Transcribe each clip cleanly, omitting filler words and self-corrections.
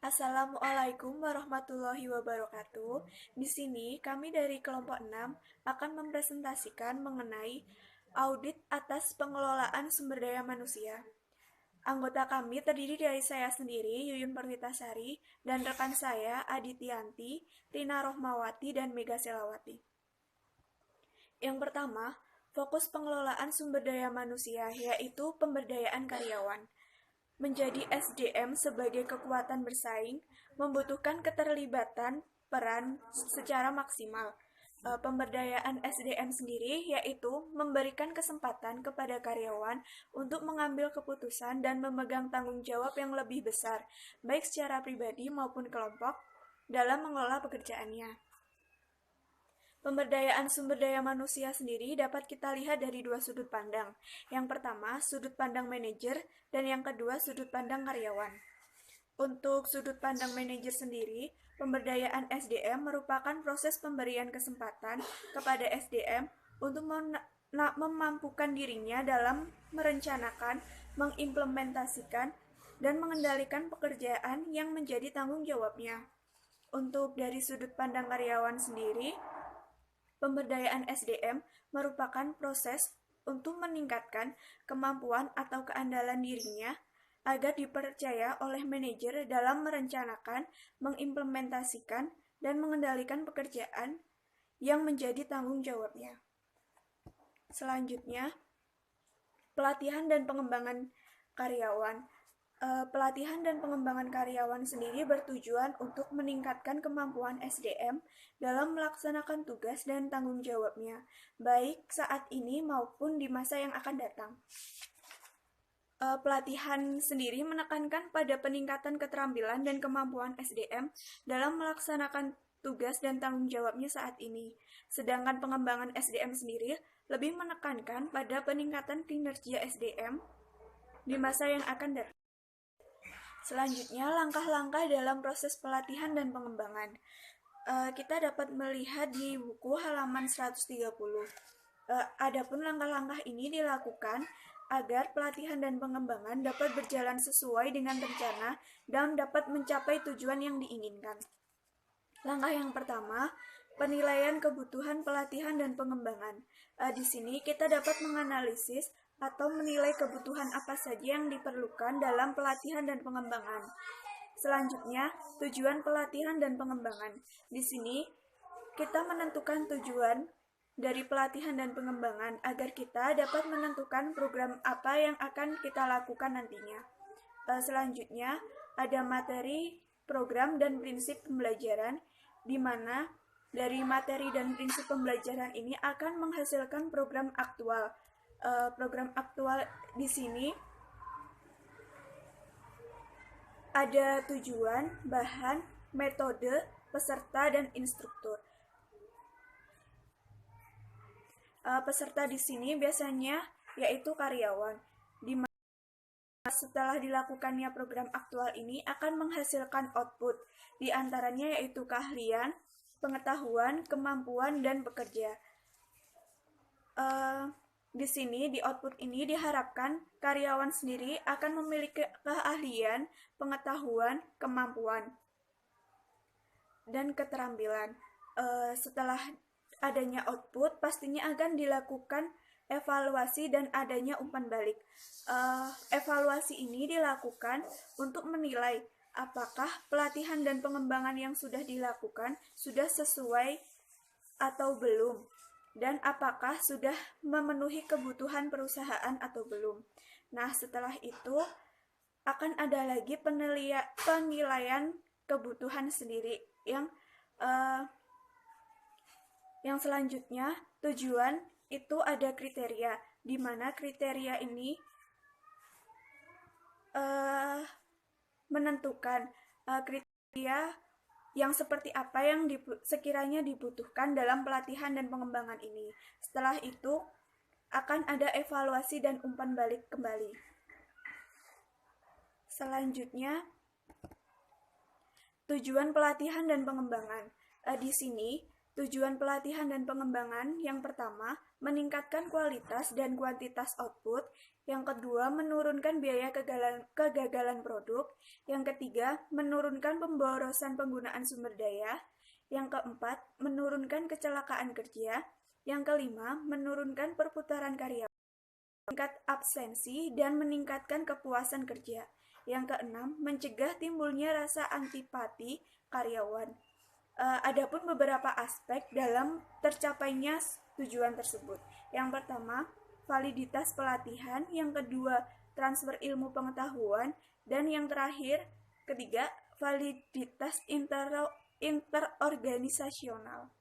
Assalamualaikum warahmatullahi wabarakatuh. Di sini kami dari kelompok 6 akan mempresentasikan mengenai audit atas pengelolaan sumber daya manusia. Anggota kami terdiri dari saya sendiri, Yuyun Perwitasari, dan rekan saya, Adityanti, Rina Rohmawati, dan Mega Selawati. Yang pertama, fokus pengelolaan sumber daya manusia, yaitu pemberdayaan karyawan. Menjadi SDM sebagai kekuatan bersaing membutuhkan keterlibatan peran secara maksimal. Pemberdayaan SDM sendiri yaitu memberikan kesempatan kepada karyawan untuk mengambil keputusan dan memegang tanggung jawab yang lebih besar, baik secara pribadi maupun kelompok, dalam mengelola pekerjaannya. Pemberdayaan sumber daya manusia sendiri dapat kita lihat dari dua sudut pandang. Yang pertama, sudut pandang manajer, dan yang kedua, sudut pandang karyawan. Untuk sudut pandang manajer sendiri, pemberdayaan SDM merupakan proses pemberian kesempatan kepada SDM untuk memampukan dirinya dalam merencanakan, mengimplementasikan, dan mengendalikan pekerjaan yang menjadi tanggung jawabnya. Untuk dari sudut pandang karyawan sendiri, pemberdayaan SDM merupakan proses untuk meningkatkan kemampuan atau keandalan dirinya agar dipercaya oleh manajer dalam merencanakan, mengimplementasikan, dan mengendalikan pekerjaan yang menjadi tanggung jawabnya. Selanjutnya, pelatihan dan pengembangan karyawan. Pelatihan dan pengembangan karyawan sendiri bertujuan untuk meningkatkan kemampuan SDM dalam melaksanakan tugas dan tanggung jawabnya, baik saat ini maupun di masa yang akan datang. Pelatihan sendiri menekankan pada peningkatan keterampilan dan kemampuan SDM dalam melaksanakan tugas dan tanggung jawabnya saat ini. Sedangkan pengembangan SDM sendiri lebih menekankan pada peningkatan kinerja SDM di masa yang akan datang. Selanjutnya, langkah-langkah dalam proses pelatihan dan pengembangan. Kita dapat melihat di buku halaman 130. Adapun langkah-langkah ini dilakukan agar pelatihan dan pengembangan dapat berjalan sesuai dengan rencana dan dapat mencapai tujuan yang diinginkan. Langkah yang pertama, penilaian kebutuhan pelatihan dan pengembangan. Di sini kita dapat menganalisis atau menilai kebutuhan apa saja yang diperlukan dalam pelatihan dan pengembangan. Selanjutnya, tujuan pelatihan dan pengembangan. Di sini, kita menentukan tujuan dari pelatihan dan pengembangan agar kita dapat menentukan program apa yang akan kita lakukan nantinya. Selanjutnya, ada materi, program, dan prinsip pembelajaran, di mana dari materi dan prinsip pembelajaran ini akan menghasilkan program aktual. Program aktual di sini ada tujuan, bahan, metode, peserta, dan instruktur. Peserta di sini biasanya yaitu karyawan, di mana setelah dilakukannya program aktual ini akan menghasilkan output, di antaranya yaitu keahlian, pengetahuan, kemampuan, dan bekerja. Di sini, di output ini diharapkan karyawan sendiri akan memiliki keahlian, pengetahuan, kemampuan, dan keterampilan. Setelah adanya output, pastinya akan dilakukan evaluasi dan adanya umpan balik. Evaluasi ini dilakukan untuk menilai apakah pelatihan dan pengembangan yang sudah dilakukan sudah sesuai atau belum, dan apakah sudah memenuhi kebutuhan perusahaan atau belum. Nah, setelah itu akan ada lagi penilaian kebutuhan sendiri yang selanjutnya tujuan itu ada kriteria, di mana kriteria ini menentukan kriteria yang seperti apa yang sekiranya dibutuhkan dalam pelatihan dan pengembangan ini. Setelah itu akan ada evaluasi dan umpan balik kembali. Selanjutnya, tujuan pelatihan dan pengembangan. Di sini, tujuan pelatihan dan pengembangan yang pertama meningkatkan kualitas dan kuantitas output. Yang kedua, menurunkan biaya kegagalan produk. Yang ketiga, menurunkan pemborosan penggunaan sumber daya. Yang keempat, menurunkan kecelakaan kerja. Yang kelima, menurunkan perputaran karya, meningkat absensi dan meningkatkan kepuasan kerja. Yang keenam, mencegah timbulnya rasa antipati karyawan. Adapun beberapa aspek dalam tercapainya tujuan tersebut. Yang pertama, validitas pelatihan. Yang kedua, transfer ilmu pengetahuan. Dan yang terakhir, ketiga, validitas interorganisasional.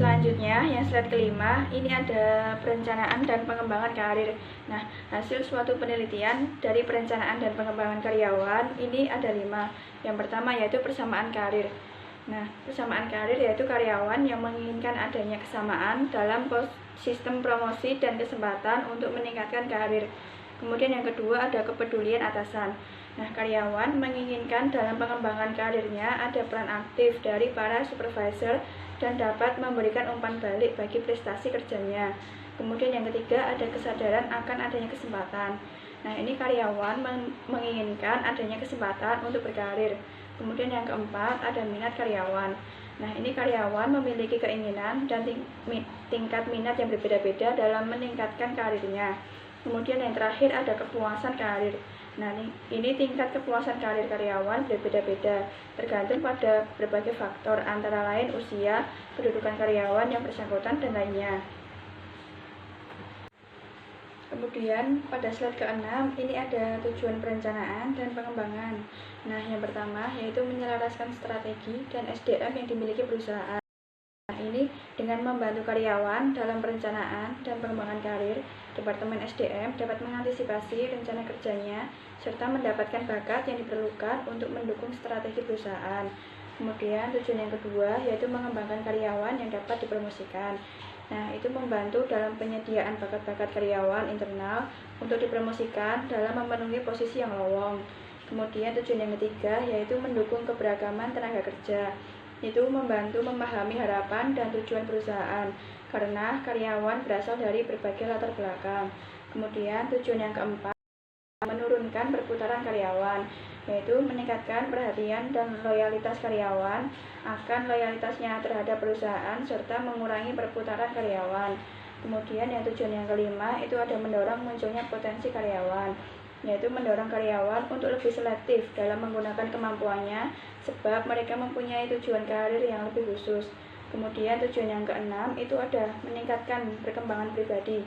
Selanjutnya, yang slide kelima, ini ada perencanaan dan pengembangan karir. Nah, hasil suatu penelitian dari perencanaan dan pengembangan karyawan, ini ada 5. Yang pertama yaitu persamaan karir. Nah, persamaan karir yaitu karyawan yang menginginkan adanya kesamaan dalam sistem promosi dan kesempatan untuk meningkatkan karir. Kemudian yang kedua ada kepedulian atasan. Nah, karyawan menginginkan dalam pengembangan karirnya ada peran aktif dari para supervisor dan dapat memberikan umpan balik bagi prestasi kerjanya. Kemudian yang ketiga ada kesadaran akan adanya kesempatan. Nah, ini karyawan menginginkan adanya kesempatan untuk berkarir. Kemudian yang keempat ada minat karyawan. Nah, ini karyawan memiliki keinginan dan tingkat minat yang berbeda-beda dalam meningkatkan karirnya. Kemudian yang terakhir ada kepuasan karir. Nah, ini tingkat kepuasan karir karyawan berbeda-beda, tergantung pada berbagai faktor, antara lain usia, kedudukan karyawan yang bersangkutan, dan lainnya. Kemudian pada slide ke-6, ini ada tujuan perencanaan dan pengembangan. Nah, yang pertama yaitu menyelaraskan strategi dan SDM yang dimiliki perusahaan. Ini dengan membantu karyawan dalam perencanaan dan pengembangan karir, Departemen SDM dapat mengantisipasi rencana kerjanya serta mendapatkan bakat yang diperlukan untuk mendukung strategi perusahaan. Kemudian tujuan yang kedua yaitu mengembangkan karyawan yang dapat dipromosikan. Nah, itu membantu dalam penyediaan bakat-bakat karyawan internal untuk dipromosikan dalam memenuhi posisi yang lowong. Kemudian tujuan yang ketiga yaitu mendukung keberagaman tenaga kerja. Itu membantu memahami harapan dan tujuan perusahaan karena karyawan berasal dari berbagai latar belakang. Kemudian tujuan yang keempat menurunkan perputaran karyawan, yaitu meningkatkan perhatian dan loyalitas karyawan akan loyalitasnya terhadap perusahaan serta mengurangi perputaran karyawan. Kemudian yang tujuan yang kelima itu ada mendorong munculnya potensi karyawan, yaitu mendorong karyawan untuk lebih selektif dalam menggunakan kemampuannya sebab mereka mempunyai tujuan karir yang lebih khusus. Kemudian tujuan yang keenam itu ada meningkatkan perkembangan pribadi,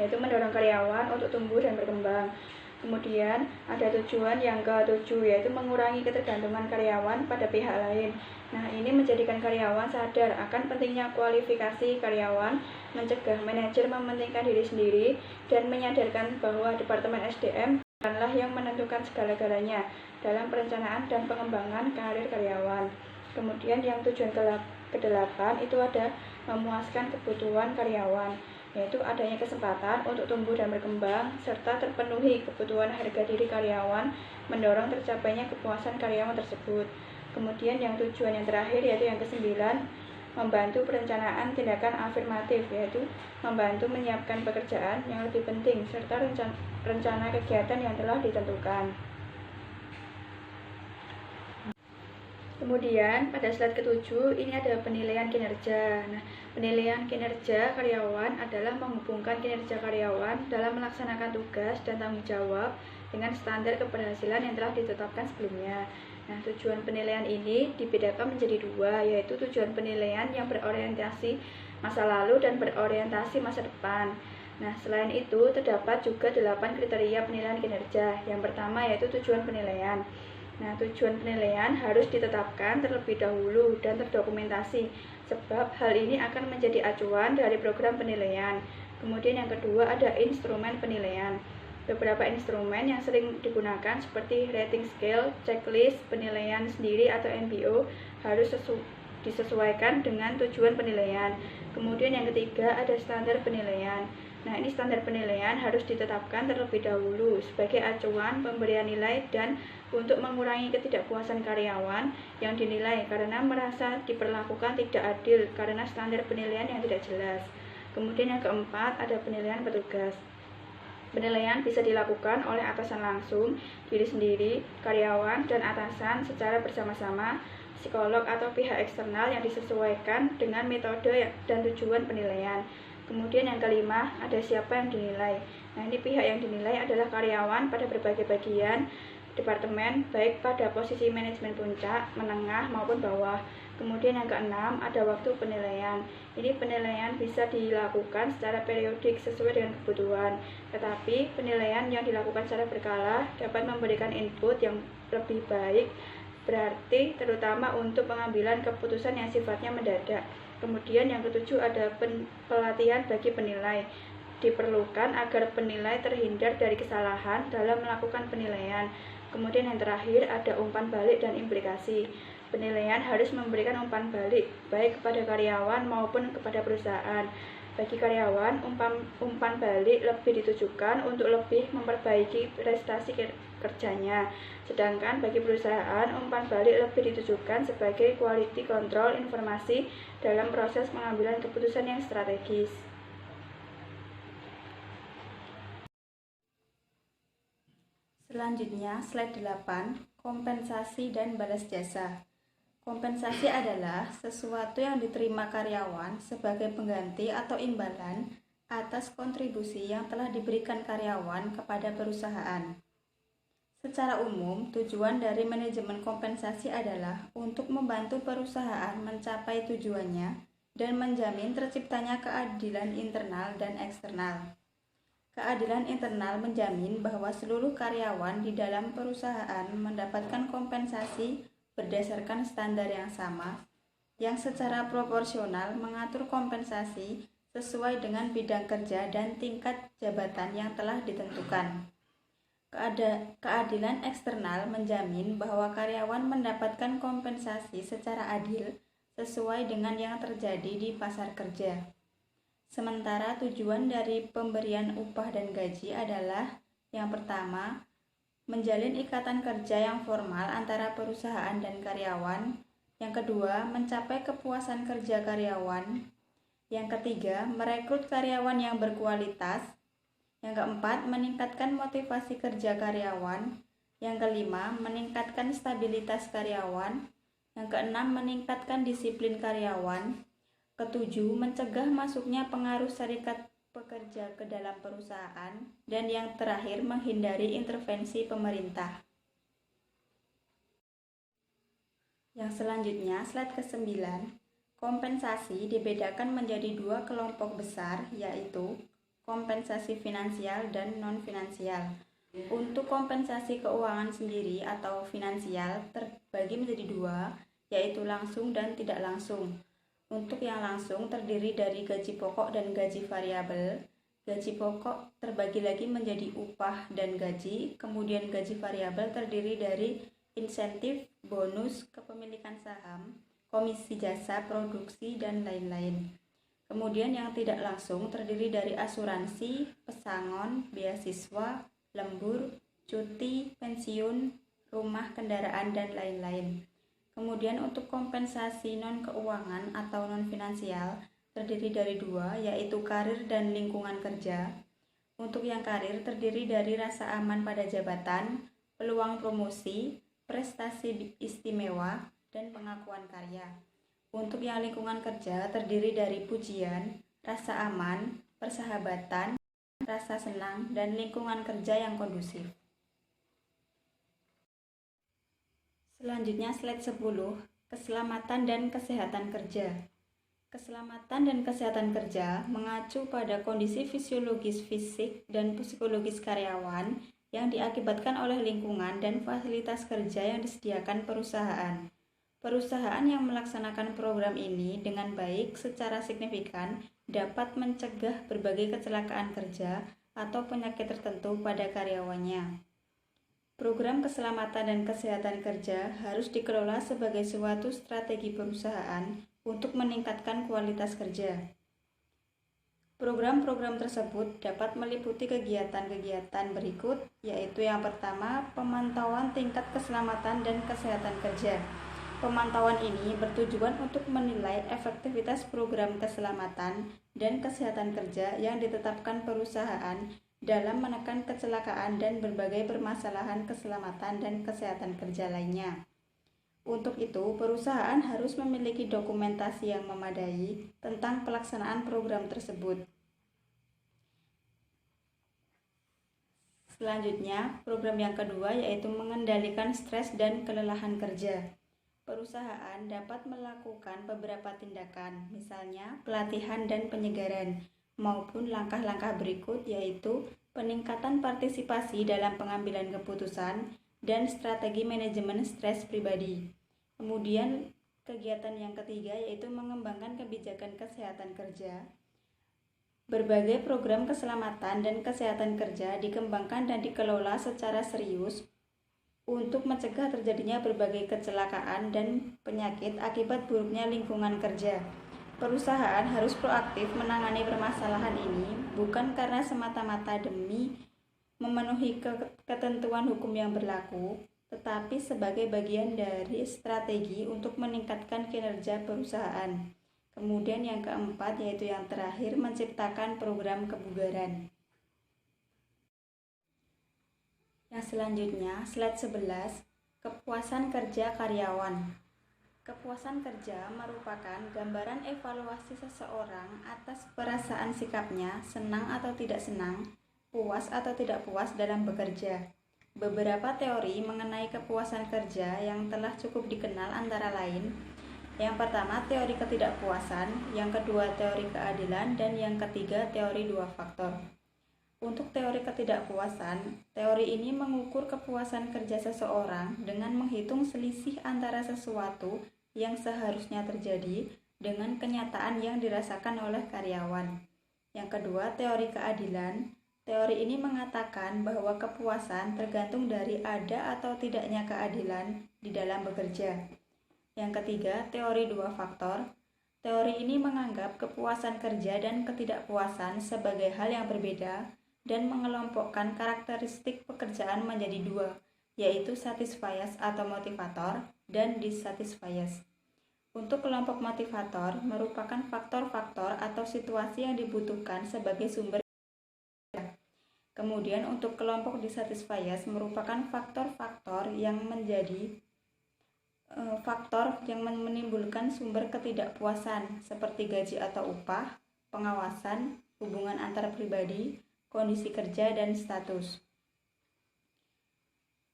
yaitu mendorong karyawan untuk tumbuh dan berkembang. Kemudian ada tujuan yang ke-7 yaitu mengurangi ketergantungan karyawan pada pihak lain. Nah, ini menjadikan karyawan sadar akan pentingnya kualifikasi karyawan, mencegah manajer mementingkan diri sendiri, dan menyadarkan bahwa Departemen SDM bukanlah yang menentukan segala-galanya dalam perencanaan dan pengembangan karir karyawan. Kemudian yang tujuan ke-8 itu ada memuaskan kebutuhan karyawan, yaitu adanya kesempatan untuk tumbuh dan berkembang, serta terpenuhi kebutuhan harga diri karyawan, mendorong tercapainya kepuasan karyawan tersebut. Kemudian yang tujuan yang terakhir yaitu yang ke-9, membantu perencanaan tindakan afirmatif, yaitu membantu menyiapkan pekerjaan yang lebih penting, serta rencana kegiatan yang telah ditentukan. Kemudian pada slide ke-7 ini ada penilaian kinerja. Nah, penilaian kinerja karyawan adalah menghubungkan kinerja karyawan dalam melaksanakan tugas dan tanggung jawab dengan standar keberhasilan yang telah ditetapkan sebelumnya. Nah, tujuan penilaian ini dibedakan menjadi 2, yaitu tujuan penilaian yang berorientasi masa lalu dan berorientasi masa depan. Nah, selain itu terdapat juga 8 kriteria penilaian kinerja. Yang pertama yaitu tujuan penilaian. Nah, tujuan penilaian harus ditetapkan terlebih dahulu dan terdokumentasi, sebab hal ini akan menjadi acuan dari program penilaian. Kemudian yang kedua ada instrumen penilaian. Beberapa instrumen yang sering digunakan seperti rating scale, checklist, penilaian sendiri atau NPO harus disesuaikan dengan tujuan penilaian. Kemudian yang ketiga ada standar penilaian. Nah, ini standar penilaian harus ditetapkan terlebih dahulu sebagai acuan pemberian nilai dan untuk mengurangi ketidakpuasan karyawan yang dinilai karena merasa diperlakukan tidak adil karena standar penilaian yang tidak jelas. Kemudian yang keempat, ada penilaian petugas. Penilaian bisa dilakukan oleh atasan langsung, diri sendiri, karyawan, dan atasan secara bersama-sama, psikolog atau pihak eksternal yang disesuaikan dengan metode dan tujuan penilaian. Kemudian yang kelima, ada siapa yang dinilai. Nah, ini pihak yang dinilai adalah karyawan pada berbagai bagian departemen, baik pada posisi manajemen puncak, menengah, maupun bawah. Kemudian yang keenam, ada waktu penilaian. Ini penilaian bisa dilakukan secara periodik sesuai dengan kebutuhan. Tetapi penilaian yang dilakukan secara berkala dapat memberikan input yang lebih baik, berarti terutama untuk pengambilan keputusan yang sifatnya mendadak. Kemudian yang ketujuh, ada pelatihan bagi penilai. Diperlukan agar penilai terhindar dari kesalahan dalam melakukan penilaian. Kemudian yang terakhir, ada umpan balik dan implikasi. Penilaian harus memberikan umpan balik baik kepada karyawan maupun kepada perusahaan. Bagi karyawan, umpan balik lebih ditujukan untuk lebih memperbaiki prestasi kerjanya. Sedangkan bagi perusahaan, umpan balik lebih ditujukan sebagai quality control informasi dalam proses pengambilan keputusan yang strategis. Selanjutnya, slide 8, kompensasi dan balas jasa. Kompensasi adalah sesuatu yang diterima karyawan sebagai pengganti atau imbalan atas kontribusi yang telah diberikan karyawan kepada perusahaan. Secara umum, tujuan dari manajemen kompensasi adalah untuk membantu perusahaan mencapai tujuannya dan menjamin terciptanya keadilan internal dan eksternal. Keadilan internal menjamin bahwa seluruh karyawan di dalam perusahaan mendapatkan kompensasi berdasarkan standar yang sama, yang secara proporsional mengatur kompensasi sesuai dengan bidang kerja dan tingkat jabatan yang telah ditentukan. Keadilan eksternal menjamin bahwa karyawan mendapatkan kompensasi secara adil sesuai dengan yang terjadi di pasar kerja. Sementara tujuan dari pemberian upah dan gaji adalah yang pertama, menjalin ikatan kerja yang formal antara perusahaan dan karyawan. Yang kedua, mencapai kepuasan kerja karyawan. Yang ketiga, merekrut karyawan yang berkualitas. Yang keempat, meningkatkan motivasi kerja karyawan. Yang kelima, meningkatkan stabilitas karyawan. Yang keenam, meningkatkan disiplin karyawan. Ketujuh, mencegah masuknya pengaruh serikat pekerja ke dalam perusahaan, dan yang terakhir menghindari intervensi pemerintah. Yang selanjutnya, slide ke-9, kompensasi dibedakan menjadi dua kelompok besar, yaitu kompensasi finansial dan non-finansial. Untuk kompensasi keuangan sendiri atau finansial terbagi menjadi dua, yaitu langsung dan tidak langsung. Untuk yang langsung terdiri dari gaji pokok dan gaji variabel. Gaji pokok terbagi lagi menjadi upah dan gaji, kemudian gaji variabel terdiri dari insentif, bonus, kepemilikan saham, komisi jasa, produksi, dan lain-lain. Kemudian yang tidak langsung terdiri dari asuransi, pesangon, beasiswa, lembur, cuti, pensiun, rumah, kendaraan, dan lain-lain. Kemudian untuk kompensasi non-keuangan atau non-finansial terdiri dari dua, yaitu karir dan lingkungan kerja. Untuk yang karir terdiri dari rasa aman pada jabatan, peluang promosi, prestasi istimewa, dan pengakuan karya. Untuk yang lingkungan kerja terdiri dari pujian, rasa aman, persahabatan, rasa senang, dan lingkungan kerja yang kondusif. Selanjutnya slide 10, keselamatan dan kesehatan kerja. Keselamatan dan kesehatan kerja mengacu pada kondisi fisiologis fisik dan psikologis karyawan yang diakibatkan oleh lingkungan dan fasilitas kerja yang disediakan perusahaan. Perusahaan yang melaksanakan program ini dengan baik secara signifikan dapat mencegah berbagai kecelakaan kerja atau penyakit tertentu pada karyawannya. Program keselamatan dan kesehatan kerja harus dikelola sebagai suatu strategi perusahaan untuk meningkatkan kualitas kerja. Program-program tersebut dapat meliputi kegiatan-kegiatan berikut, yaitu yang pertama, pemantauan tingkat keselamatan dan kesehatan kerja. Pemantauan ini bertujuan untuk menilai efektivitas program keselamatan dan kesehatan kerja yang ditetapkan perusahaan dalam menekan kecelakaan dan berbagai permasalahan keselamatan dan kesehatan kerja lainnya. Untuk itu, perusahaan harus memiliki dokumentasi yang memadai tentang pelaksanaan program tersebut. Selanjutnya, program yang kedua yaitu mengendalikan stres dan kelelahan kerja. Perusahaan dapat melakukan beberapa tindakan, misalnya pelatihan dan penyegaran, maupun langkah-langkah berikut yaitu peningkatan partisipasi dalam pengambilan keputusan dan strategi manajemen stres pribadi. Kemudian, kegiatan yang ketiga yaitu mengembangkan kebijakan kesehatan kerja. Berbagai program keselamatan dan kesehatan kerja dikembangkan dan dikelola secara serius untuk mencegah terjadinya berbagai kecelakaan dan penyakit akibat buruknya lingkungan kerja. Perusahaan harus proaktif menangani permasalahan ini bukan karena semata-mata demi memenuhi ketentuan hukum yang berlaku, tetapi sebagai bagian dari strategi untuk meningkatkan kinerja perusahaan. Kemudian yang keempat yaitu yang terakhir, menciptakan program kebugaran. Yang selanjutnya, slide 11, kepuasan kerja karyawan. Kepuasan kerja merupakan gambaran evaluasi seseorang atas perasaan sikapnya, senang atau tidak senang, puas atau tidak puas dalam bekerja. Beberapa teori mengenai kepuasan kerja yang telah cukup dikenal antara lain, yang pertama teori ketidakpuasan, yang kedua teori keadilan, dan yang ketiga teori dua faktor. Untuk teori ketidakpuasan, teori ini mengukur kepuasan kerja seseorang dengan menghitung selisih antara sesuatu yang seharusnya terjadi dengan kenyataan yang dirasakan oleh karyawan. Yang kedua, teori keadilan. Teori ini mengatakan bahwa kepuasan tergantung dari ada atau tidaknya keadilan di dalam bekerja. Yang ketiga, teori dua faktor. Teori ini menganggap kepuasan kerja dan ketidakpuasan sebagai hal yang berbeda dan mengelompokkan karakteristik pekerjaan menjadi dua, yaitu satisfiers atau motivator dan dissatisfiers. Untuk kelompok motivator merupakan faktor-faktor atau situasi yang dibutuhkan sebagai sumber. Kemudian untuk kelompok dissatisfiers merupakan faktor-faktor yang menimbulkan sumber ketidakpuasan seperti gaji atau upah, pengawasan, hubungan antar pribadi, kondisi kerja, dan status.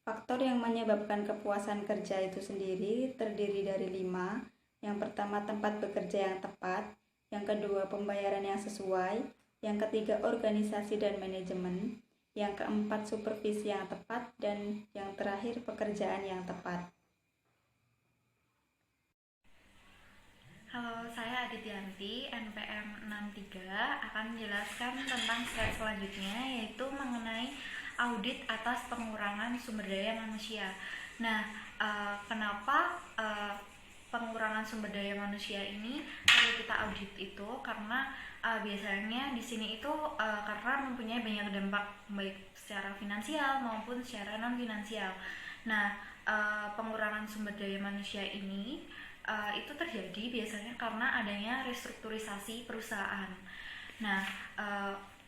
Faktor yang menyebabkan kepuasan kerja itu sendiri terdiri dari 5. Yang pertama, tempat bekerja yang tepat. Yang kedua, pembayaran yang sesuai. Yang ketiga, organisasi dan manajemen. Yang keempat, supervisi yang tepat. Dan yang terakhir, pekerjaan yang tepat. Halo, saya Adityanti, NPM 63, akan menjelaskan tentang slide selanjutnya, yaitu mengenai audit atas pengurangan sumber daya manusia. Nah, kenapa pengurangan sumber daya manusia ini perlu kita audit itu? Karena biasanya di sini itu karena mempunyai banyak dampak baik secara finansial maupun secara non finansial. Nah, pengurangan sumber daya manusia ini itu terjadi biasanya karena adanya restrukturisasi perusahaan. Nah,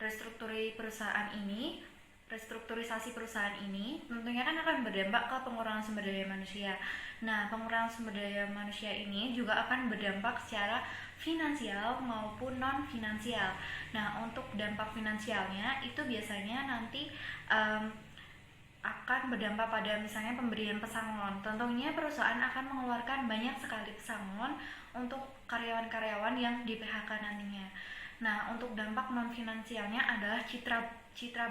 restrukturisasi perusahaan ini tentunya kan akan berdampak ke pengurangan sumber daya manusia. Nah, pengurangan sumber daya manusia ini juga akan berdampak secara finansial maupun non finansial. Nah, untuk dampak finansialnya itu biasanya nanti akan berdampak pada misalnya pemberian pesangon. Tentunya perusahaan akan mengeluarkan banyak sekali pesangon untuk karyawan-karyawan yang di PHK nantinya. Nah, untuk dampak non finansialnya adalah citra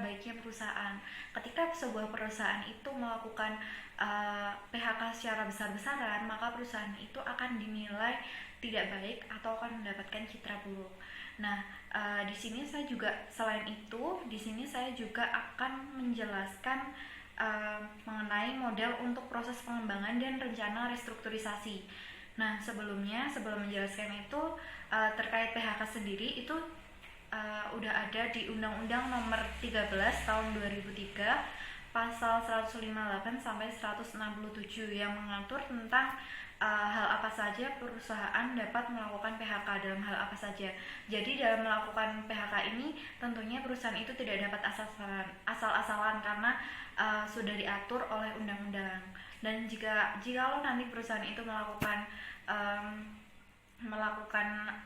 baiknya perusahaan. Ketika sebuah perusahaan itu melakukan PHK secara besar-besaran, maka perusahaan itu akan dinilai tidak baik atau akan mendapatkan citra buruk. Nah, di sini saya juga selain itu, di sini saya juga akan menjelaskan mengenai model untuk proses pengembangan dan rencana restrukturisasi. Nah, sebelum menjelaskan itu terkait PHK sendiri itu udah ada di Undang-Undang Nomor 13 Tahun 2003 Pasal 158 sampai 167 yang mengatur tentang hal apa saja perusahaan dapat melakukan PHK dalam hal apa saja. Jadi dalam melakukan PHK ini tentunya perusahaan itu tidak dapat asal-asalan karena sudah diatur oleh undang-undang. Dan jika nanti perusahaan itu melakukan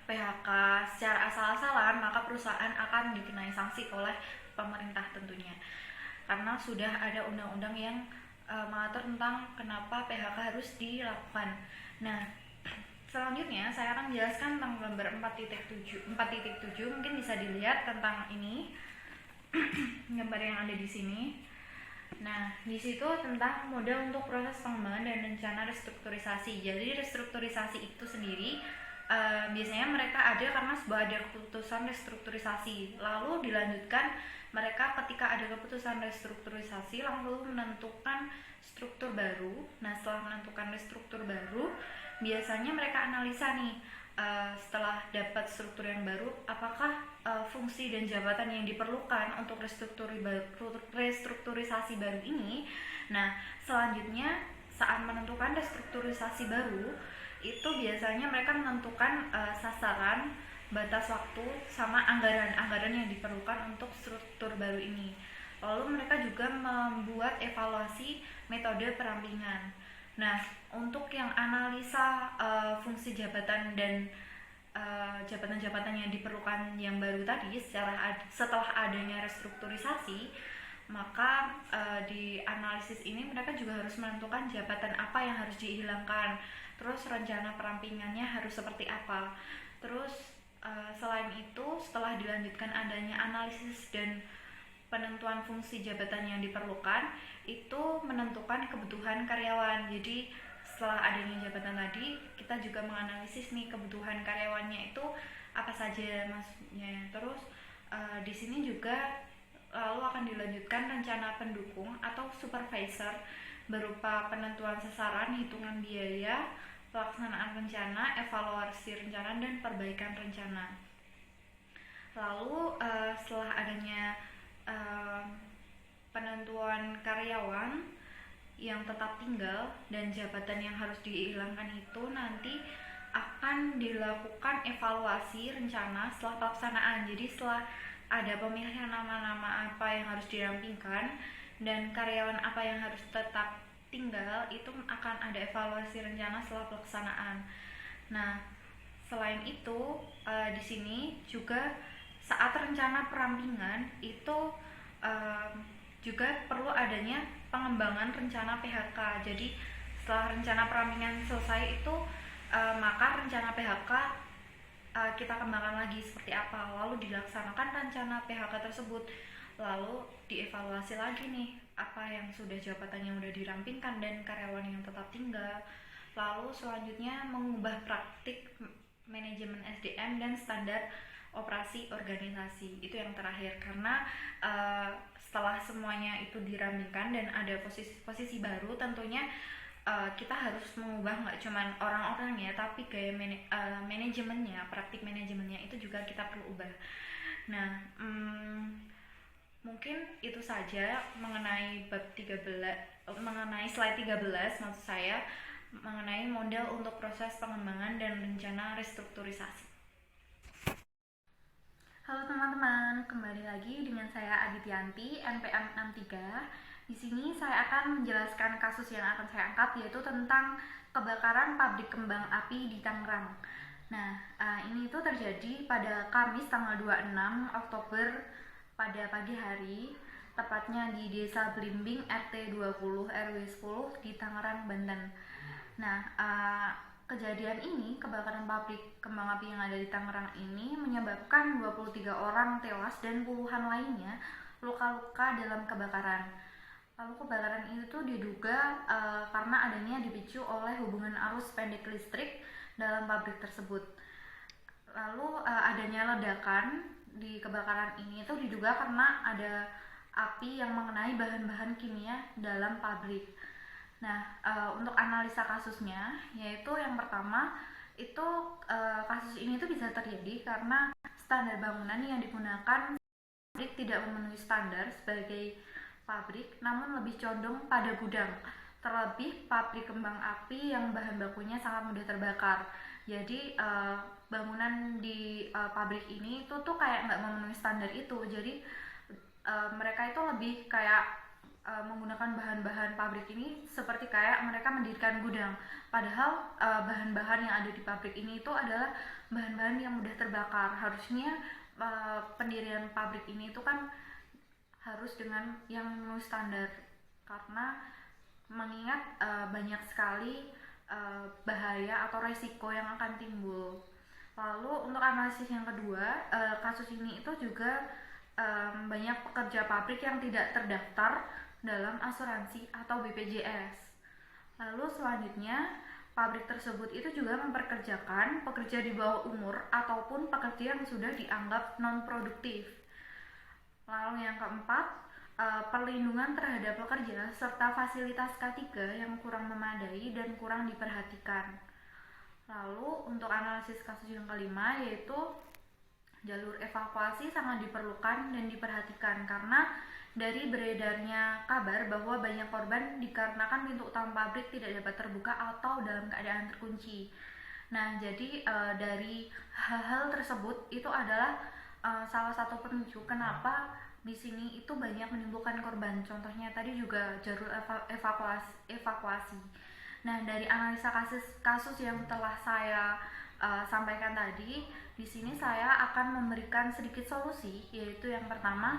PHK secara asal-asalan, maka perusahaan akan dikenai sanksi oleh pemerintah tentunya. Karena sudah ada undang-undang yang mengatur tentang kenapa PHK harus dilakukan. Nah, selanjutnya saya akan menjelaskan tentang gambar 4.7. Mungkin bisa dilihat tentang ini gambar yang ada di sini. Nah, di situ tentang model untuk proses pengembangan dan rencana restrukturisasi. Jadi restrukturisasi itu sendiri biasanya mereka ada karena ada keputusan restrukturisasi. Lalu dilanjutkan mereka ketika ada keputusan restrukturisasi lalu menentukan struktur baru. Nah, setelah menentukan struktur baru, biasanya mereka analisa nih setelah dapat struktur yang baru, apakah fungsi dan jabatan yang diperlukan untuk restrukturisasi baru ini. Nah, selanjutnya saat menentukan restrukturisasi baru, itu biasanya mereka menentukan sasaran, batas waktu, sama anggaran yang diperlukan untuk struktur baru ini. Lalu mereka juga membuat evaluasi metode perampingan. Nah, untuk yang analisa fungsi jabatan dan jabatan-jabatan yang diperlukan yang baru tadi setelah adanya restrukturisasi, maka di analisis ini mereka juga harus menentukan jabatan apa yang harus dihilangkan, terus rencana perampingannya harus seperti apa. Terus selain itu, setelah dilanjutkan adanya analisis dan penentuan fungsi jabatan yang diperlukan, itu menentukan kebutuhan karyawan. Jadi setelah adanya jabatan tadi, kita juga menganalisis nih kebutuhan karyawannya itu apa saja maksudnya. Terus di sini juga lalu akan dilanjutkan rencana pendukung atau supervisor berupa penentuan sasaran, hitungan biaya, pelaksanaan rencana, evaluasi rencana, dan perbaikan rencana. Lalu setelah adanya penentuan karyawan yang tetap tinggal dan jabatan yang harus dihilangkan itu nanti akan dilakukan evaluasi rencana setelah pelaksanaan. Jadi setelah ada pemilihan nama-nama apa yang harus dirampingkan dan karyawan apa yang harus tetap tinggal, itu akan ada evaluasi rencana setelah pelaksanaan. Nah, selain itu di sini juga saat rencana perampingan itu juga perlu adanya pengembangan rencana PHK. Jadi setelah rencana perampingan selesai itu maka rencana PHK kita kembangkan lagi seperti apa, lalu dilaksanakan rencana PHK tersebut, lalu dievaluasi lagi nih apa yang sudah jabatannya udah dirampingkan dan karyawan yang tetap tinggal. Lalu selanjutnya mengubah praktik manajemen SDM dan standar operasi organisasi. Itu yang terakhir, karena setelah semuanya itu dirampingkan dan ada posisi baru, tentunya kita harus mengubah nggak cuma orang-orangnya, tapi gaya manajemennya, praktik manajemennya itu juga kita perlu ubah. Nah, mungkin itu saja mengenai mengenai slide 13 maksud saya, mengenai model untuk proses pengembangan dan rencana restrukturisasi. Halo teman-teman, kembali lagi dengan saya Adityanti, NPM 63. Di sini saya akan menjelaskan kasus yang akan saya angkat, yaitu tentang kebakaran pabrik kembang api di Tangerang. Nah, ini itu terjadi pada Kamis tanggal 26 Oktober pada pagi hari, tepatnya di Desa Blimbing RT 20 RW 10 di Tangerang, Banten. Nah, kejadian ini, kebakaran pabrik kembang api yang ada di Tangerang ini menyebabkan 23 orang tewas dan puluhan lainnya luka-luka dalam kebakaran. Lalu kebakaran itu diduga karena adanya dipicu oleh hubungan arus pendek listrik dalam pabrik tersebut. Lalu adanya ledakan di kebakaran ini itu diduga karena ada api yang mengenai bahan-bahan kimia dalam pabrik. Nah, untuk analisa kasusnya, yaitu yang pertama itu kasus ini tuh bisa terjadi karena standar bangunan yang digunakan pabrik tidak memenuhi standar sebagai pabrik, namun lebih condong pada gudang. Terlebih pabrik kembang api yang bahan bakunya sangat mudah terbakar. Jadi bangunan di pabrik ini itu tuh kayak nggak memenuhi standar itu. Jadi mereka itu lebih kayak menggunakan bahan-bahan pabrik ini seperti kayak mereka mendirikan gudang. Padahal bahan-bahan yang ada di pabrik ini itu adalah bahan-bahan yang mudah terbakar. Harusnya pendirian pabrik ini itu kan harus dengan yang memenuhi standar, karena mengingat banyak sekali bahaya atau resiko yang akan timbul. Lalu untuk analisis yang kedua, kasus ini itu juga banyak pekerja pabrik yang tidak terdaftar dalam asuransi atau BPJS. Lalu selanjutnya, pabrik tersebut itu juga memperkerjakan pekerja di bawah umur ataupun pekerja yang sudah dianggap non-produktif. Lalu yang keempat, perlindungan terhadap pekerja serta fasilitas K3 yang kurang memadai dan kurang diperhatikan. Lalu untuk analisis kasus yang kelima, yaitu jalur evakuasi sangat diperlukan dan diperhatikan karena dari beredarnya kabar bahwa banyak korban dikarenakan pintu utama pabrik tidak dapat terbuka atau dalam keadaan terkunci. Nah, jadi dari hal-hal tersebut itu adalah salah satu pemicu kenapa di sini itu banyak menimbulkan korban. Contohnya tadi juga jalur evakuasi. Nah, dari analisa kasus yang telah saya sampaikan tadi, di sini saya akan memberikan sedikit solusi, yaitu yang pertama,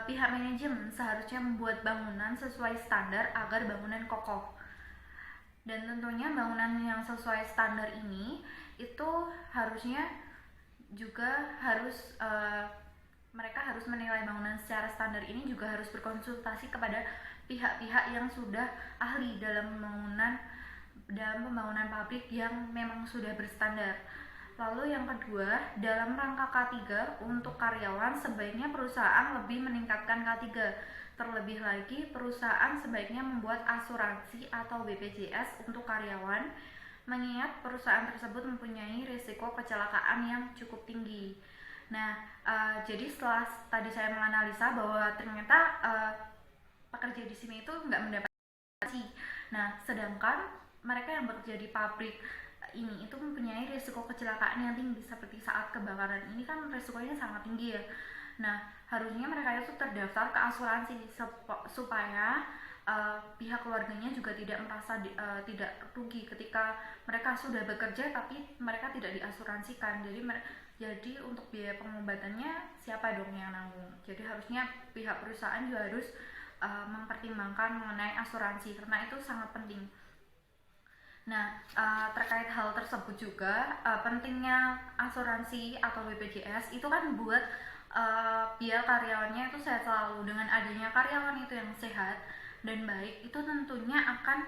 pihak manajemen seharusnya membuat bangunan sesuai standar agar bangunan kokoh. Dan tentunya bangunan yang sesuai standar ini itu harusnya juga harus mereka harus menilai bangunan secara standar ini juga harus berkonsultasi kepada pihak-pihak yang sudah ahli dalam pembangunan pabrik yang memang sudah berstandar. Lalu yang kedua, dalam rangka K3 untuk karyawan sebaiknya perusahaan lebih meningkatkan K3. Terlebih lagi, perusahaan sebaiknya membuat asuransi atau BPJS untuk karyawan, mengingat perusahaan tersebut mempunyai risiko kecelakaan yang cukup tinggi. Nah, jadi setelah tadi saya menganalisa bahwa ternyata pekerja di sini itu nggak mendapat asuransi. Nah, sedangkan mereka yang bekerja di pabrik ini itu mempunyai risiko kecelakaan yang tinggi seperti saat kebakaran ini kan risikonya sangat tinggi ya. Nah, harusnya mereka itu terdaftar ke asuransi supaya pihak keluarganya juga tidak merasa tidak rugi ketika mereka sudah bekerja tapi mereka tidak diasuransikan. Jadi untuk biaya pengobatannya siapa dong yang nanggung? Jadi harusnya pihak perusahaan juga harus mempertimbangkan mengenai asuransi karena itu sangat penting. Nah, terkait hal tersebut juga pentingnya asuransi atau BPJS itu kan buat biar karyawannya itu sehat selalu. Dengan adanya karyawan itu yang sehat dan baik, itu tentunya akan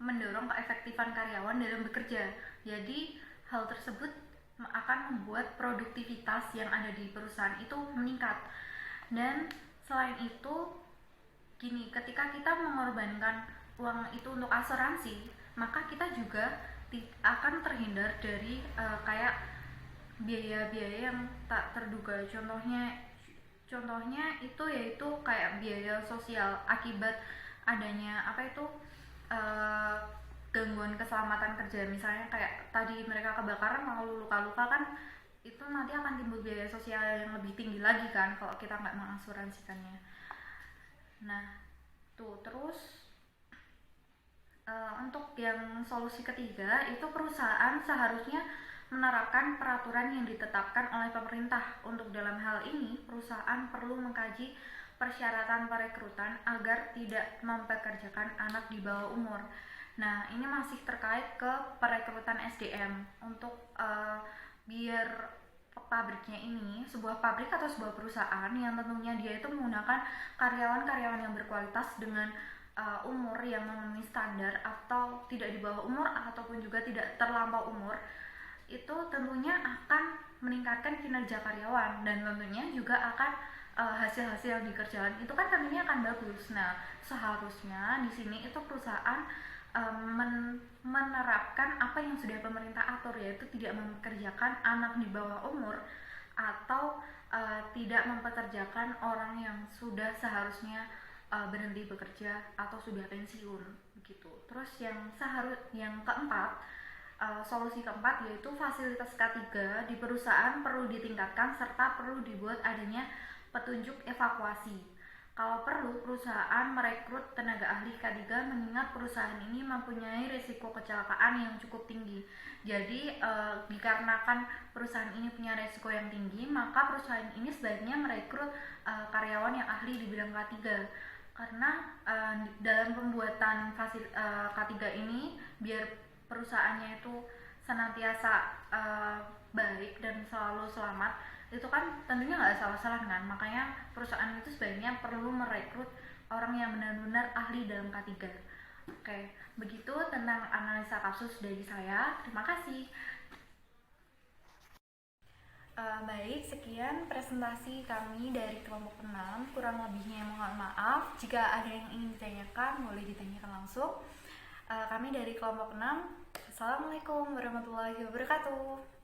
mendorong keefektifan karyawan dalam bekerja. Jadi hal tersebut akan membuat produktivitas yang ada di perusahaan itu meningkat. Dan selain itu, gini, ketika kita mengorbankan uang itu untuk asuransi, maka kita juga akan terhindar dari kayak biaya-biaya yang tak terduga. Contohnya itu yaitu kayak biaya sosial akibat adanya gangguan keselamatan kerja. Misalnya kayak tadi mereka kebakaran lalu luka-luka kan, itu nanti akan timbul biaya sosial yang lebih tinggi lagi kan kalau kita nggak mengasuransikannya. Nah, terus untuk yang solusi ketiga itu perusahaan seharusnya menerapkan peraturan yang ditetapkan oleh pemerintah. Untuk dalam hal ini perusahaan perlu mengkaji persyaratan perekrutan agar tidak mempekerjakan anak di bawah umur. Nah, ini masih terkait ke perekrutan SDM untuk biar pabriknya ini, sebuah pabrik atau sebuah perusahaan yang tentunya dia itu menggunakan karyawan-karyawan yang berkualitas dengan umur yang memenuhi standar atau tidak di bawah umur ataupun juga tidak terlampau umur, itu tentunya akan meningkatkan kinerja karyawan dan tentunya juga akan hasil-hasil yang dikerjakan itu kan tentunya akan bagus. Nah, seharusnya di sini itu perusahaan menerapkan apa yang sudah pemerintah atur, yaitu tidak mempekerjakan anak di bawah umur atau tidak mempekerjakan orang yang sudah seharusnya berhenti bekerja atau sudah pensiun begitu. Terus yang keempat, solusi keempat yaitu fasilitas K3 di perusahaan perlu ditingkatkan serta perlu dibuat adanya petunjuk evakuasi. Kalau perlu, perusahaan merekrut tenaga ahli K3 mengingat perusahaan ini mempunyai risiko kecelakaan yang cukup tinggi. Jadi, dikarenakan perusahaan ini punya risiko yang tinggi, maka perusahaan ini sebaiknya merekrut karyawan yang ahli di bidang K3. Karena dalam pembuatan K3 ini, biar perusahaannya itu senantiasa baik dan selalu selamat, itu kan tentunya nggak salah-salah kan, makanya perusahaan itu sebaiknya perlu merekrut orang yang benar-benar ahli dalam K3. Oke, begitu tentang analisa kasus dari saya. Terima kasih. Baik, sekian presentasi kami dari kelompok 6. Kurang lebihnya mohon maaf. Jika ada yang ingin ditanyakan, boleh ditanyakan langsung. Kami dari kelompok 6. Assalamualaikum warahmatullahi wabarakatuh.